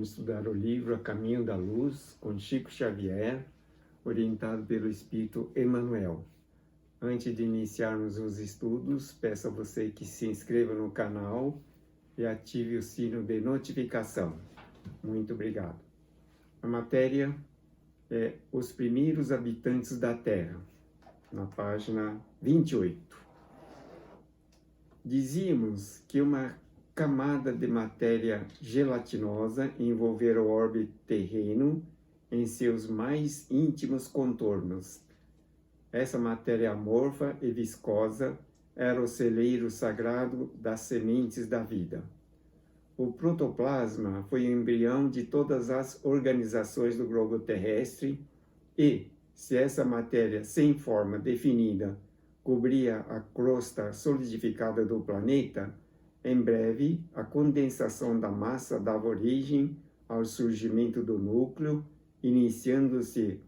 vamos estudar o livro A Caminho da Luz, com Chico Xavier, orientado pelo Espírito Emmanuel. Antes de iniciarmos os estudos, peço a você que se inscreva no canal e ative o sino de notificação. Muito obrigado. A matéria é Os Primeiros Habitantes da Terra, na página 28. Dizíamos que uma camada de matéria gelatinosa envolver o orbe terreno em seus mais íntimos contornos. Essa matéria amorfa e viscosa era o celeiro sagrado das sementes da vida. O protoplasma foi o embrião de todas as organizações do globo terrestre e, se essa matéria sem forma definida cobria a crosta solidificada do planeta, em breve, a condensação da massa dava origem ao surgimento do núcleo, iniciando-se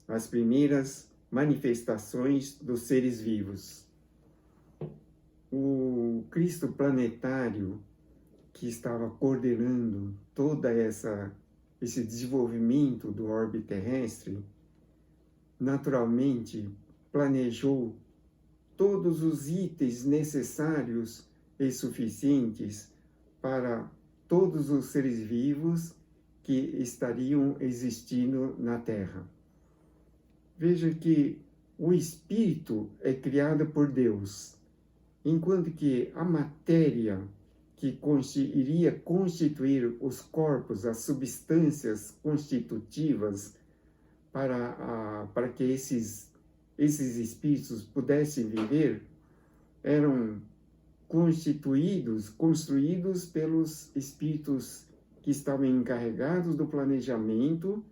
as primeiras manifestações dos seres vivos. O Cristo planetário, que estava coordenando toda esse desenvolvimento do orbe terrestre, naturalmente planejou todos os itens necessários e suficientes para todos os seres vivos que estariam existindo na Terra. Veja que o espírito é criado por Deus, enquanto que a matéria que iria constituir os corpos, as substâncias constitutivas para que esses espíritos pudessem viver, eram construídos pelos espíritos que estavam encarregados do planejamento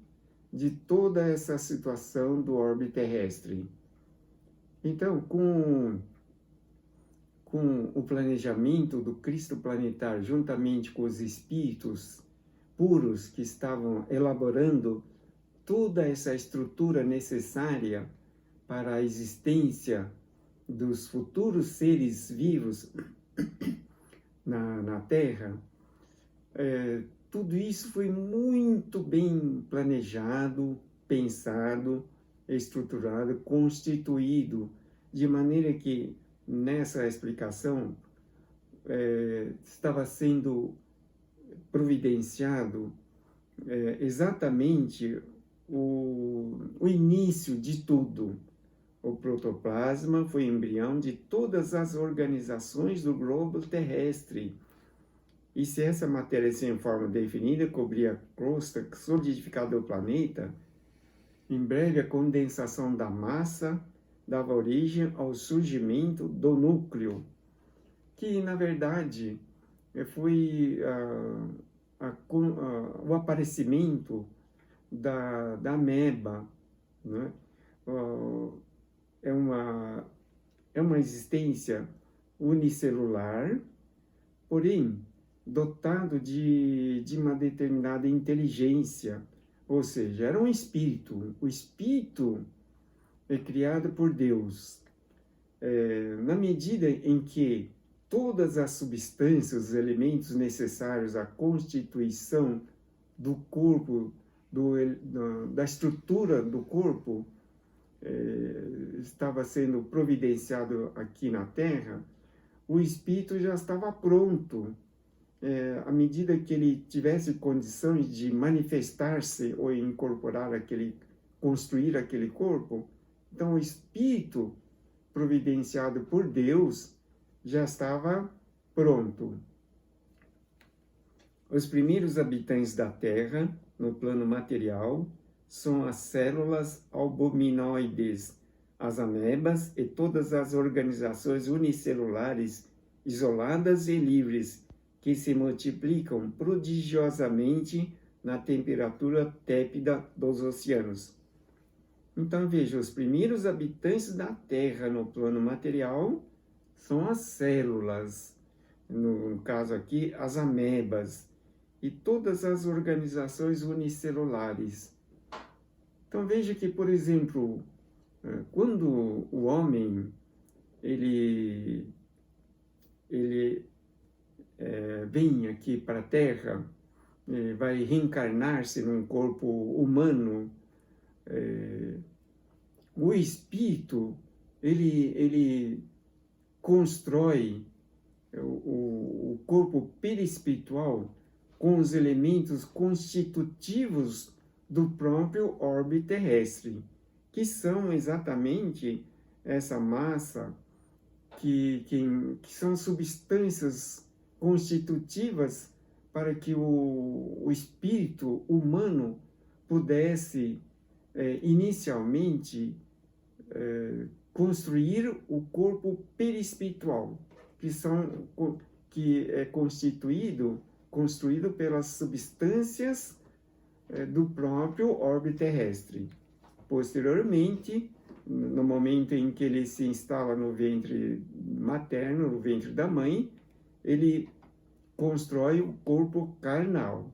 de toda essa situação do orbe terrestre. Então, com o planejamento do Cristo planetário, juntamente com os espíritos puros que estavam elaborando toda essa estrutura necessária para a existência dos futuros seres vivos na Terra, tudo isso foi muito bem planejado, pensado, estruturado, constituído, de maneira que nessa explicação estava sendo providenciado exatamente o início de tudo. O protoplasma foi embrião de todas as organizações do globo terrestre. E se essa matéria sem forma definida cobria a crosta solidificada do planeta, em breve a condensação da massa dava origem ao surgimento do núcleo, que na verdade foi o aparecimento da ameba, né? É uma existência unicelular, porém dotado de uma determinada inteligência, ou seja, era um espírito. O espírito é criado por Deus. Na medida em que todas as substâncias, os elementos necessários à constituição do corpo, da estrutura do corpo, estava sendo providenciado aqui na Terra, o espírito já estava pronto. À medida que ele tivesse condições de manifestar-se ou incorporar construir aquele corpo, então o espírito providenciado por Deus já estava pronto. Os primeiros habitantes da Terra, no plano material, são as células albuminoides, as amebas e todas as organizações unicelulares isoladas e livres que se multiplicam prodigiosamente na temperatura tépida dos oceanos. Então veja, os primeiros habitantes da Terra no plano material são as células, no caso aqui as amebas e todas as organizações unicelulares. Então veja que, por exemplo, quando o homem vem aqui para a Terra, vai reencarnar-se num corpo humano. O espírito, ele constrói o corpo perispiritual com os elementos constitutivos do próprio orbe terrestre, que são exatamente essa massa que são substâncias constitutivas para que o espírito humano pudesse inicialmente construir o corpo perispiritual, que é construído pelas substâncias do próprio orbe terrestre. Posteriormente, no momento em que ele se instala no ventre materno, no ventre da mãe, ele constrói o corpo carnal.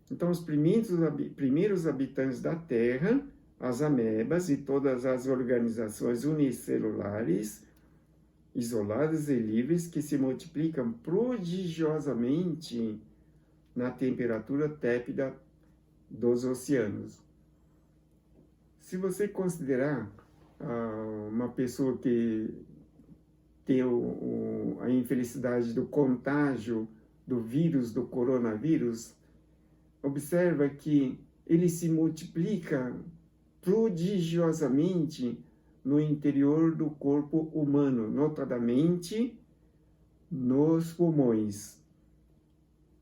Então, os primeiros habitantes da Terra, as amebas e todas as organizações unicelulares, isoladas e livres, que se multiplicam prodigiosamente na temperatura tépida dos oceanos. Se você considerar uma pessoa que tem a infelicidade do contágio do vírus, do coronavírus, observa que ele se multiplica prodigiosamente no interior do corpo humano, notadamente nos pulmões.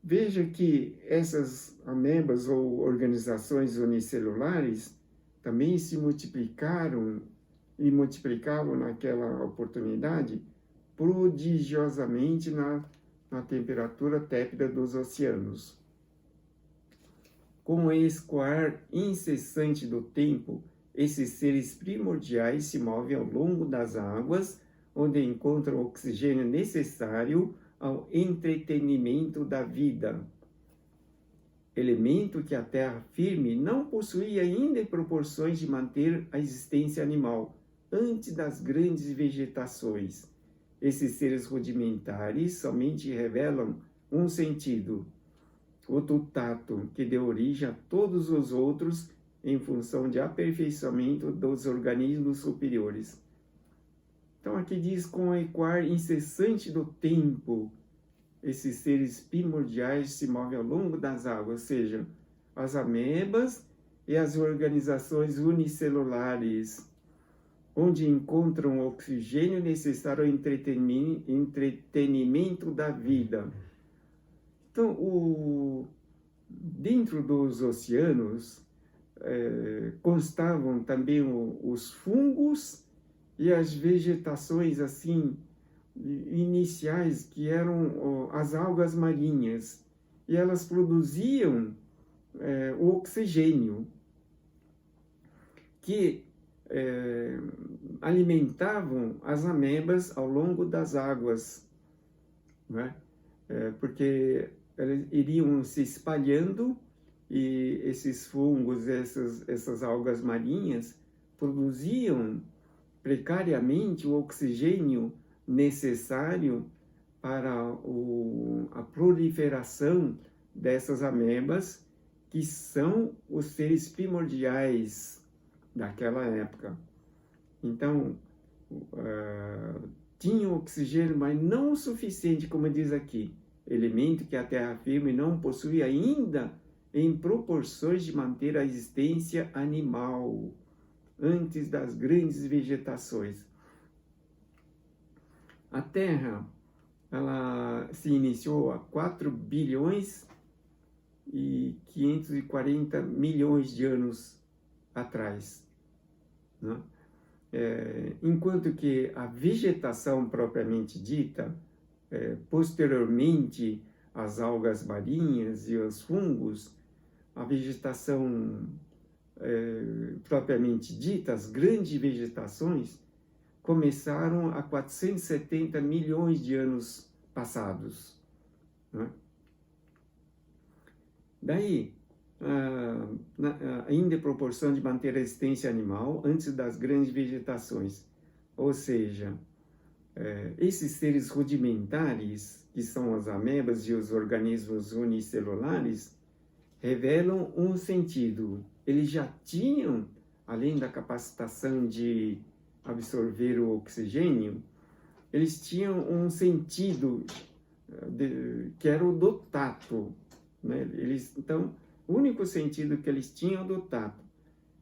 Veja que essas amebas ou organizações unicelulares também se multiplicaram e multiplicavam naquela oportunidade prodigiosamente na temperatura tépida dos oceanos. Com o escoar incessante do tempo, esses seres primordiais se movem ao longo das águas, onde encontram o oxigênio necessário ao entretenimento da vida. Elemento que a terra firme não possuía ainda em proporções de manter a existência animal, antes das grandes vegetações. Esses seres rudimentares somente revelam um sentido, o tato, que deu origem a todos os outros em função de aperfeiçoamento dos organismos superiores. Então aqui diz, com o ecoar incessante do tempo, esses seres primordiais se movem ao longo das águas, ou seja, as amebas e as organizações unicelulares, onde encontram o oxigênio necessário ao entretenimento da vida. Então, dentro dos oceanos, constavam também os fungos e as vegetações assim iniciais, que eram as algas marinhas, e elas produziam o oxigênio que alimentavam as amebas ao longo das águas, né? Porque elas iriam se espalhando e esses fungos, essas algas marinhas produziam precariamente o oxigênio necessário para a proliferação dessas amebas, que são os seres primordiais daquela época. Então, tinham oxigênio, mas não o suficiente, como diz aqui, elemento que a terra firme não possui ainda em proporções de manter a existência animal antes das grandes vegetações. A Terra, ela se iniciou há 4 bilhões e 540 milhões de anos atrás, né? Enquanto que a vegetação propriamente dita, posteriormente às algas marinhas e aos fungos, a vegetação propriamente dita, as grandes vegetações, começaram há 470 milhões de anos passados, né? Daí, ainda em proporção de manter a existência animal antes das grandes vegetações. Ou seja, esses seres rudimentares, que são as amebas e os organismos unicelulares, revelam um sentido. Eles já tinham, além da capacitação de absorver o oxigênio, eles tinham um sentido que era o do tato, né? Então, o único sentido que eles tinham é o do tato,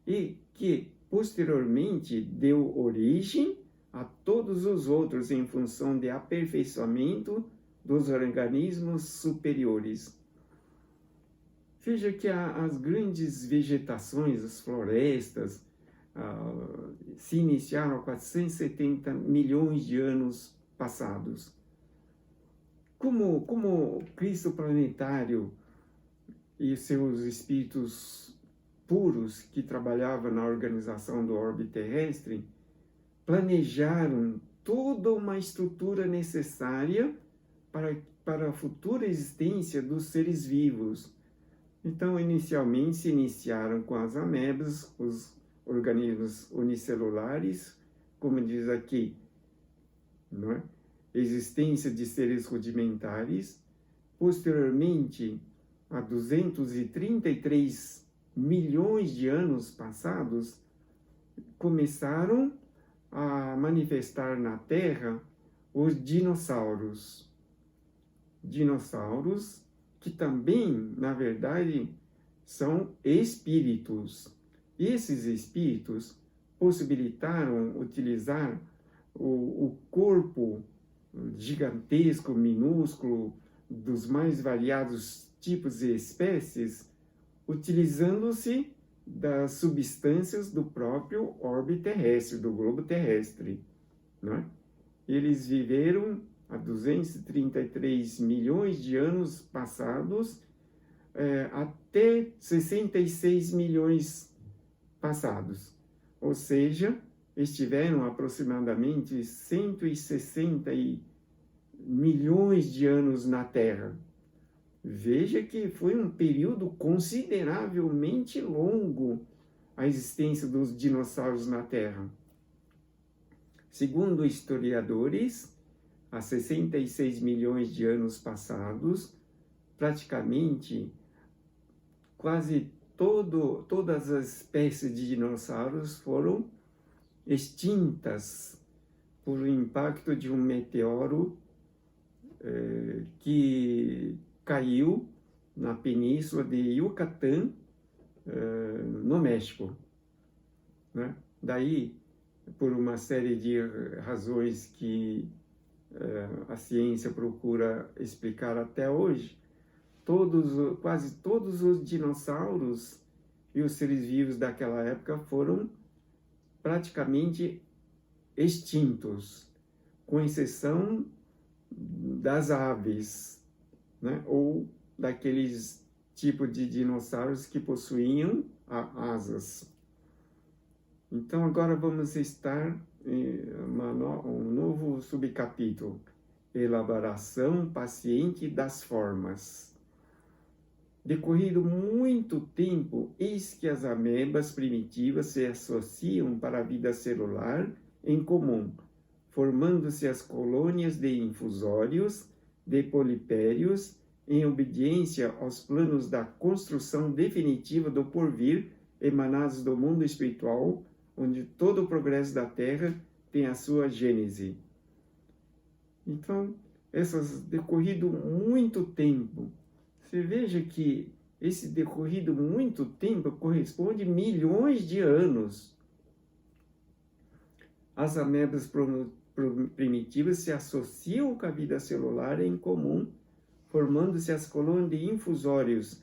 e que posteriormente deu origem a todos os outros em função de aperfeiçoamento dos organismos superiores. Veja que as grandes vegetações, as florestas, se iniciaram há 470 milhões de anos passados. Como Cristo planetário e seus espíritos puros que trabalhavam na organização do orbe terrestre planejaram toda uma estrutura necessária para a futura existência dos seres vivos. Então, inicialmente, se iniciaram com as amebas, os organismos unicelulares, como diz aqui, não é? Existência de seres rudimentares. Posteriormente, há 233 milhões de anos passados, começaram a manifestar na Terra os dinossauros. Dinossauros que também, na verdade, são espíritos. E esses espíritos possibilitaram utilizar o corpo gigantesco, minúsculo, dos mais variados tipos e espécies, utilizando-se das substâncias do próprio orbe terrestre, do globo terrestre, né? Eles viveram há 233 milhões de anos passados, até 66 milhões passados. Ou seja, estiveram aproximadamente 160 milhões de anos na Terra. Veja que foi um período consideravelmente longo a existência dos dinossauros na Terra. Segundo historiadores, há 66 milhões de anos passados, praticamente quase todas as espécies de dinossauros foram extintas por um impacto de um meteoro que caiu na península de Yucatán, no México, né? Daí, por uma série de razões que a ciência procura explicar até hoje, quase todos os dinossauros e os seres vivos daquela época foram praticamente extintos, com exceção das aves, né? Ou daqueles tipos de dinossauros que possuíam asas. Então agora vamos estar em um novo subcapítulo, elaboração paciente das formas. Decorrido muito tempo, eis que as amebas primitivas se associam para a vida celular em comum, formando-se as colônias de infusórios, de polipérios, em obediência aos planos da construção definitiva do porvir, emanados do mundo espiritual, onde todo o progresso da Terra tem a sua gênese. Então, decorrido muito tempo, você veja que esse decorrido muito tempo corresponde a milhões de anos. As amebas primitivas se associam com a vida celular em comum, formando-se as colônias de infusórios,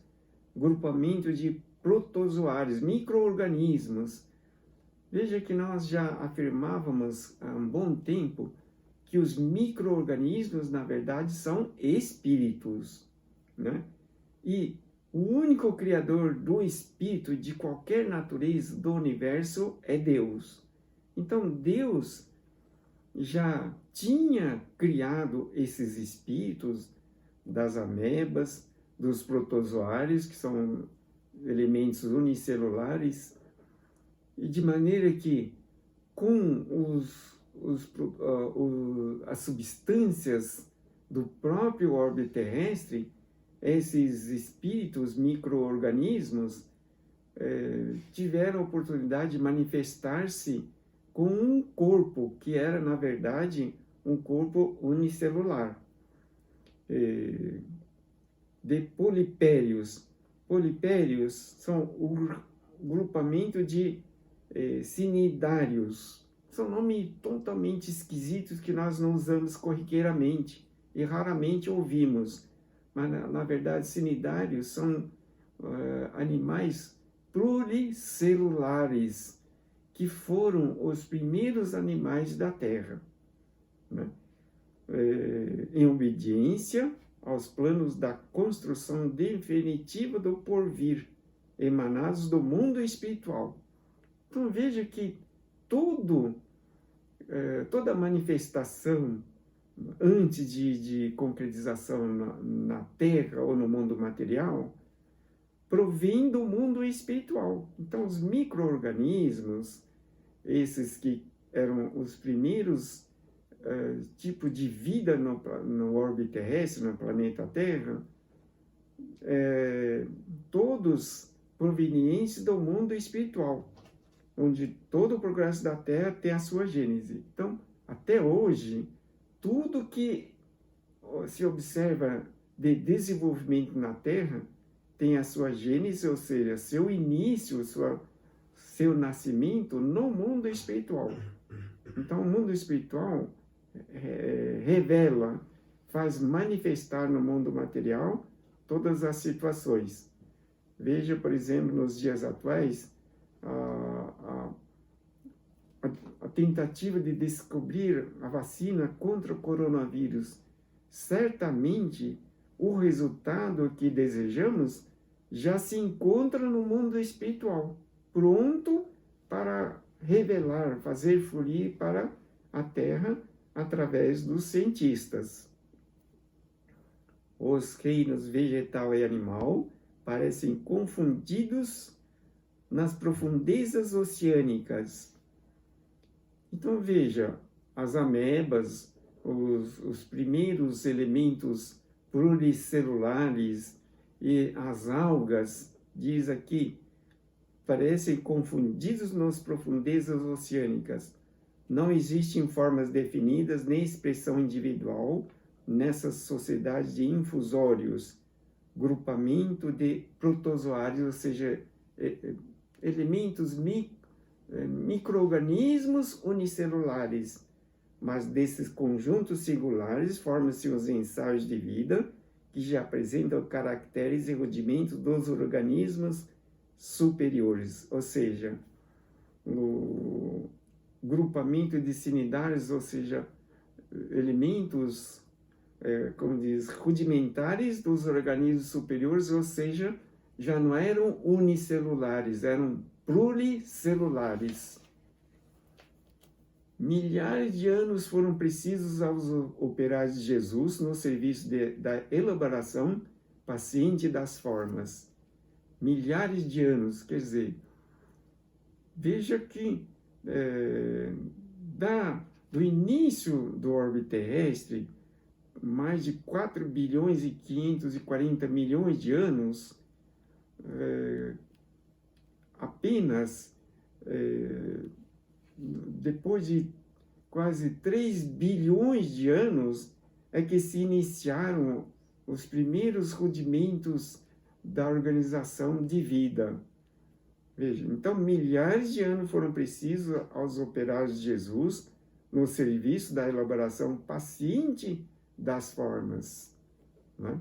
grupamento de protozoários, micro-organismos. Veja que nós já afirmávamos há um bom tempo que os micro-organismos, na verdade, são espíritos, né? E o único criador do espírito de qualquer natureza do universo é Deus. Então, Deus já tinha criado esses espíritos das amebas, dos protozoários, que são elementos unicelulares, e de maneira que, com as substâncias do próprio orbe terrestre, esses espíritos, micro-organismos, tiveram a oportunidade de manifestar-se com um corpo que era, na verdade, um corpo unicelular, de polipérios. Polipérios são o grupamento de cnidários. São nomes totalmente esquisitos que nós não usamos corriqueiramente e raramente ouvimos. Mas, na verdade, cnidários são animais pluricelulares, que foram os primeiros animais da Terra, né? Em obediência aos planos da construção definitiva do porvir, emanados do mundo espiritual. Então veja que toda manifestação antes de concretização na Terra ou no mundo material provém do mundo espiritual. Então os micro-organismos, esses que eram os primeiros tipo de vida no orbe terrestre, no planeta Terra, todos provenientes do mundo espiritual, onde todo o progresso da Terra tem a sua gênese. Então, até hoje, tudo que se observa de desenvolvimento na Terra tem a sua gênese, ou seja, seu início, seu nascimento no mundo espiritual. Então, o mundo espiritual revela, faz manifestar no mundo material todas as situações. Veja, por exemplo, nos dias atuais, a tentativa de descobrir a vacina contra o coronavírus. Certamente, o resultado que desejamos já se encontra no mundo espiritual, pronto para revelar, fazer fluir para a Terra através dos cientistas. Os reinos vegetal e animal parecem confundidos nas profundezas oceânicas. Então veja, as amebas, os primeiros elementos pluricelulares e as algas, diz aqui, parecem confundidos nas profundezas oceânicas. Não existem formas definidas nem expressão individual nessas sociedades de infusórios, grupamento de protozoários, ou seja, elementos micro-organismos unicelulares. Mas desses conjuntos singulares formam-se os ensaios de vida, que já apresentam caracteres e rudimentos dos organismos superiores, ou seja, o grupamento de cnidários, ou seja, elementos, como diz, rudimentares dos organismos superiores, ou seja, já não eram unicelulares, eram pluricelulares. Milhares de anos foram precisos aos operários de Jesus no serviço da elaboração paciente das formas. Milhares de anos, quer dizer, veja que do início do orbe terrestre, mais de 4 bilhões e 540 milhões de anos, apenas depois de quase 3 bilhões de anos é que se iniciaram os primeiros rudimentos da organização de vida. Veja, então milhares de anos foram precisos aos operários de Jesus no serviço da elaboração paciente das formas, né?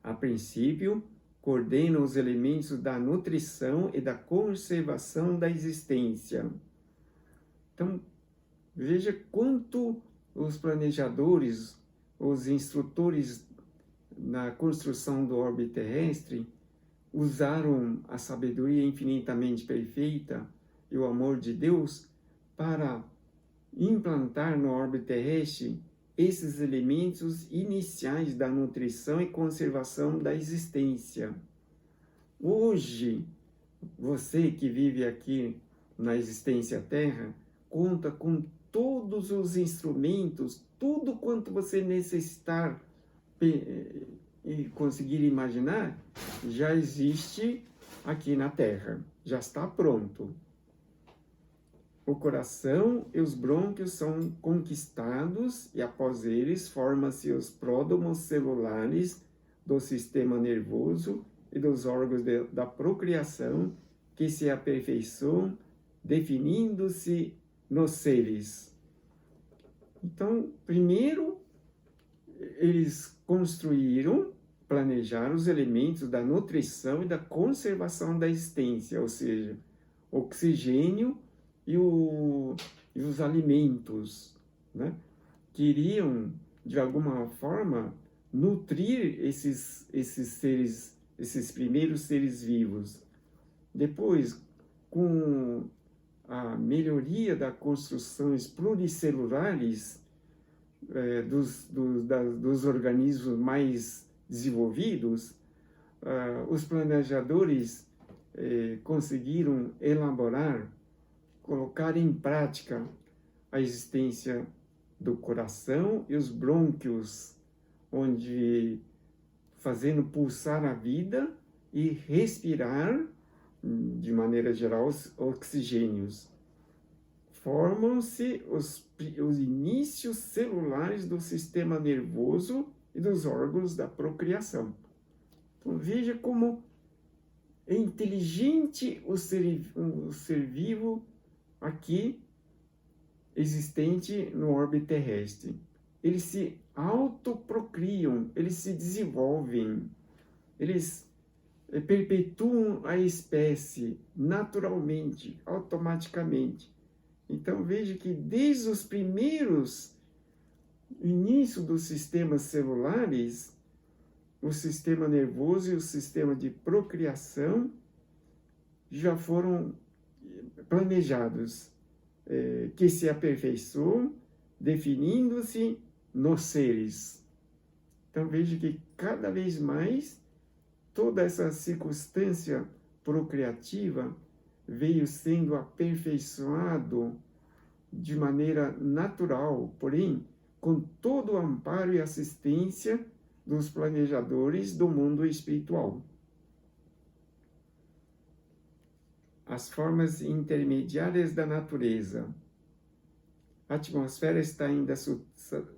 A princípio, coordena os elementos da nutrição e da conservação da existência. Então, veja quanto os planejadores, os instrutores na construção do orbe terrestre usaram a sabedoria infinitamente perfeita e o amor de Deus para implantar no orbe terrestre esses elementos iniciais da nutrição e conservação da existência. Hoje, você que vive aqui na existência Terra, conta com todos os instrumentos, tudo quanto você necessitar conseguir imaginar, já existe aqui na Terra, já está pronto. O coração e os brônquios são conquistados e após eles formam-se os pródomos celulares do sistema nervoso e dos órgãos da procriação que se aperfeiçoam, definindo-se nos seres. Então, primeiro, eles planejaram os elementos da nutrição e da conservação da existência, ou seja, oxigênio e os alimentos, né? Queriam, de alguma forma, nutrir esses seres, esses primeiros seres vivos. Depois, com a melhoria das construções pluricelulares dos organismos mais desenvolvidos, os planejadores conseguiram elaborar, colocar em prática a existência do coração e os brônquios, onde fazendo pulsar a vida e respirar, de maneira geral, os oxigênios. Formam-se os inícios celulares do sistema nervoso e dos órgãos da procriação. Então, veja como é inteligente o ser vivo aqui existente no orbe terrestre. Eles se autoprocriam, eles se desenvolvem, eles perpetuam a espécie naturalmente, automaticamente. Então veja que desde os primeiros inícios dos sistemas celulares, o sistema nervoso e o sistema de procriação já foram planejados, que se aperfeiçoam, definindo-se nos seres. Então veja que cada vez mais toda essa circunstância procriativa veio sendo aperfeiçoado de maneira natural, porém com todo o amparo e assistência dos planejadores do mundo espiritual. As formas intermediárias da natureza. A atmosfera está ainda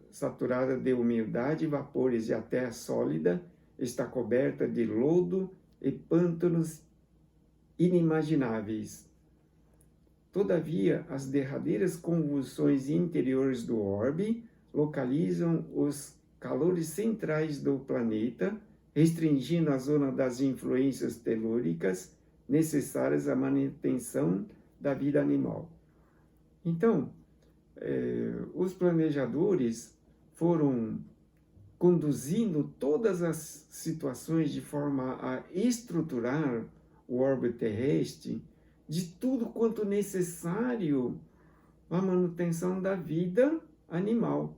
saturada de umidade e vapores, e a terra sólida está coberta de lodo e pântanos inimagináveis. Todavia, as derradeiras convulsões interiores do orbe localizam os calores centrais do planeta, restringindo a zona das influências telúricas necessárias à manutenção da vida animal. Então, os planejadores foram conduzindo todas as situações de forma a estruturar o orbe terrestre de tudo quanto necessário à manutenção da vida animal,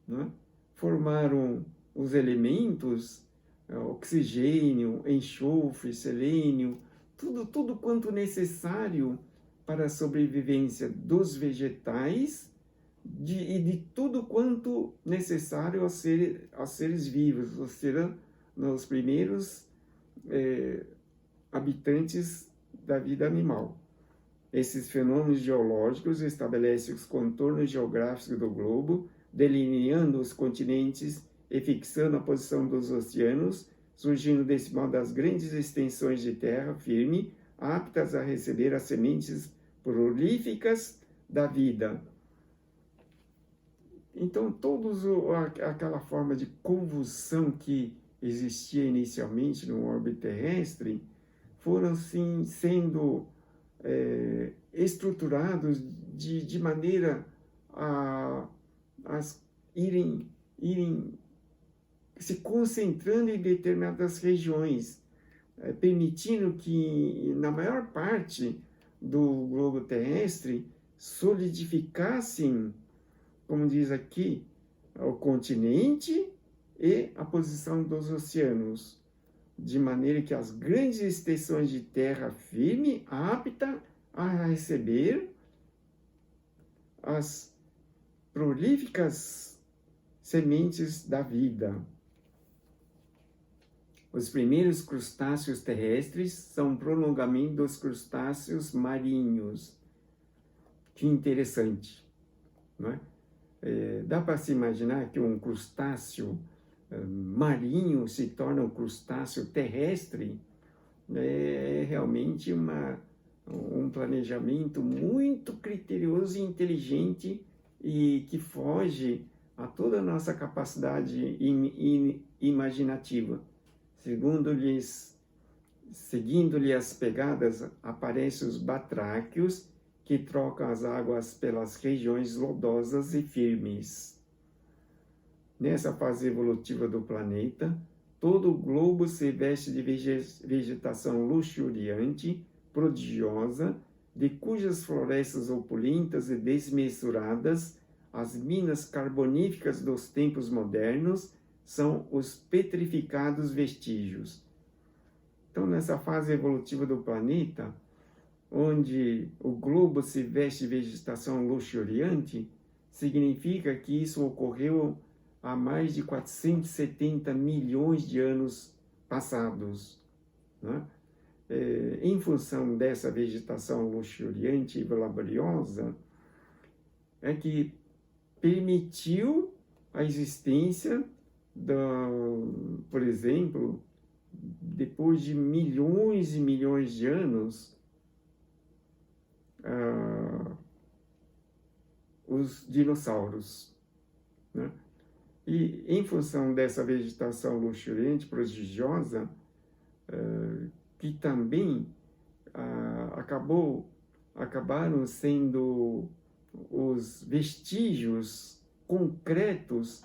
né? Formaram os elementos, oxigênio, enxofre, selênio, tudo quanto necessário para a sobrevivência dos vegetais e de tudo quanto necessário aos seres vivos, ou seja, nos primeiros habitantes da vida animal. Esses fenômenos geológicos estabelecem os contornos geográficos do globo, delineando os continentes e fixando a posição dos oceanos, surgindo desse modo as grandes extensões de terra firme, aptas a receber as sementes prolíficas da vida. Então, aquela forma de convulsão que existia inicialmente no orbe terrestre foram, sim, sendo estruturados de maneira a irem se concentrando em determinadas regiões, permitindo que, na maior parte do globo terrestre, solidificassem, como diz aqui, o continente e a posição dos oceanos, de maneira que as grandes extensões de terra firme, apta a receber as prolíficas sementes da vida. Os primeiros crustáceos terrestres são um prolongamento dos crustáceos marinhos. Que interessante, não é? Dá para se imaginar que um crustáceo marinho se torna um crustáceo terrestre? É realmente um planejamento muito criterioso e inteligente e que foge a toda a nossa capacidade imaginativa. Seguindo-lhe as pegadas, aparecem os batráquios, que trocam as águas pelas regiões lodosas e firmes. Nessa fase evolutiva do planeta, todo o globo se veste de vegetação luxuriante, prodigiosa, de cujas florestas opulentas e desmesuradas, as minas carboníferas dos tempos modernos são os petrificados vestígios. Então, nessa fase evolutiva do planeta, onde o globo se veste de vegetação luxuriante, significa que isso ocorreu há mais de 470 milhões de anos passados, né? Em função dessa vegetação luxuriante e laboriosa, é que permitiu a existência, por exemplo, depois de milhões e milhões de anos, os dinossauros, né? E em função dessa vegetação luxuriante, prodigiosa, que também acabaram sendo os vestígios concretos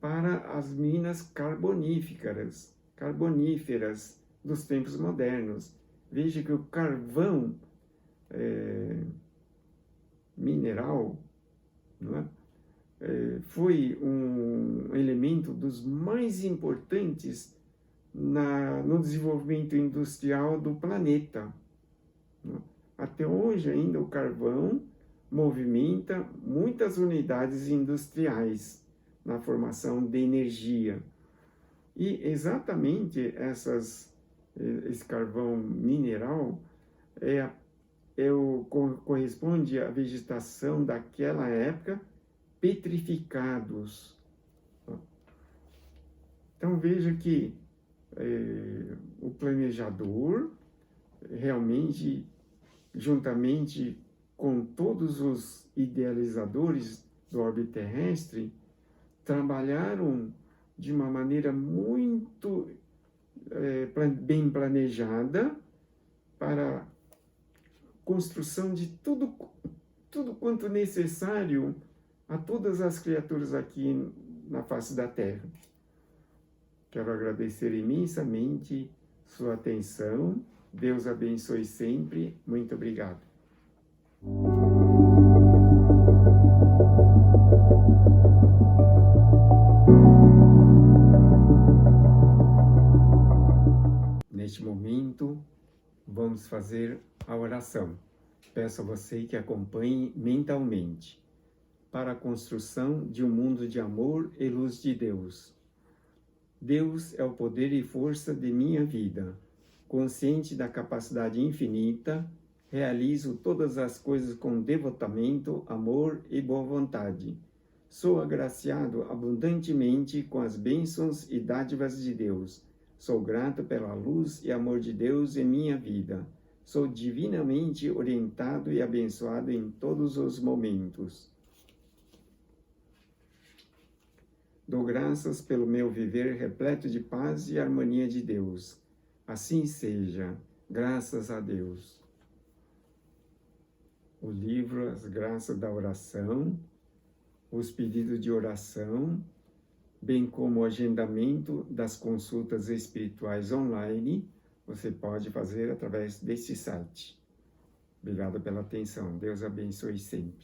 para as minas carboníferas dos tempos modernos. Veja que o carvão mineral, não é? Foi um elemento dos mais importantes no desenvolvimento industrial do planeta. Até hoje ainda o carvão movimenta muitas unidades industriais na formação de energia. E exatamente esse carvão mineral corresponde à vegetação daquela época, petrificados. Então veja que o planejador realmente, juntamente com todos os idealizadores do orbe terrestre, trabalharam de uma maneira muito bem planejada para a construção de tudo quanto necessário a todas as criaturas aqui na face da Terra. Quero agradecer imensamente sua atenção. Deus abençoe sempre. Muito obrigado. Neste momento, vamos fazer a oração. Peço a você que acompanhe mentalmente para a construção de um mundo de amor e luz de Deus. Deus é o poder e força de minha vida. Consciente da capacidade infinita, realizo todas as coisas com devotamento, amor e boa vontade. Sou agraciado abundantemente com as bênçãos e dádivas de Deus. Sou grato pela luz e amor de Deus em minha vida. Sou divinamente orientado e abençoado em todos os momentos. Dou graças pelo meu viver repleto de paz e harmonia de Deus. Assim seja, graças a Deus. O livro As Graças da Oração, os pedidos de oração, bem como o agendamento das consultas espirituais online, você pode fazer através deste site. Obrigado pela atenção. Deus abençoe sempre.